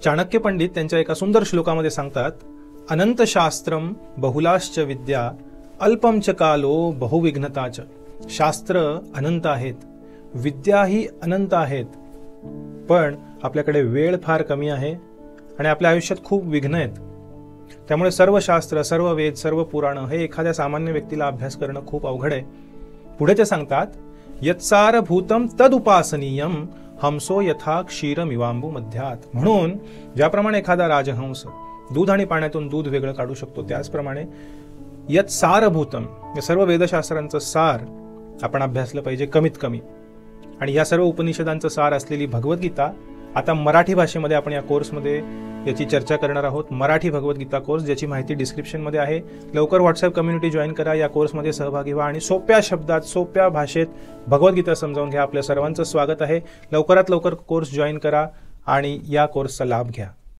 चाणक्य पंडित त्यांच्या एका सुंदर श्लोकामध्ये सांगतात, अनंत शास्त्रम बहुलाश्च विद्या अल्पम च कालो बहुविघ्नताच. शास्त्र अनंत आहेत, विद्याही अनंत आहेत, पण आपल्याकडे वेळ फार कमी आहे आणि आपल्या आयुष्यात खूप विघ्न आहेत. त्यामुळे सर्व शास्त्र, सर्व वेद, सर्व पुराण हे एखाद्या सामान्य व्यक्तीला अभ्यास करणं खूप अवघड आहे. पुढे ते सांगतात, यत्सारभूतम तदुपासनीयम हंसो यथा क्षीरमिवांबू मध्यात. म्हणून ज्याप्रमाणे एखादा राजहंस दूध आणि पाण्यातून दूध वेगळं काढू शकतो, त्याचप्रमाणे यत्सारभूतम, या सर्व वेदशास्त्रांचं सार आपण अभ्यासलं पाहिजे कमीत कमी. आणि या सर्व उपनिषदांचं सार असलेली भगवद्गीता आता मराठी भाषेमध्ये आपण या कोर्समध्ये याची चर्चा करणार आहोत. मराठी भगवद्गीता कोर्स, ज्याची माहिती डिस्क्रिप्शनमध्ये आहे. लवकर व्हॉट्सअप कम्युनिटी जॉईन करा, या कोर्समध्ये सहभागी व्हा आणि सोप्या शब्दात, सोप्या भाषेत भगवद्गीता समजावून घ्या. आपल्या सर्वांचं स्वागत आहे. लवकरात लवकर कोर्स जॉईन करा आणि या कोर्सचा लाभ घ्या.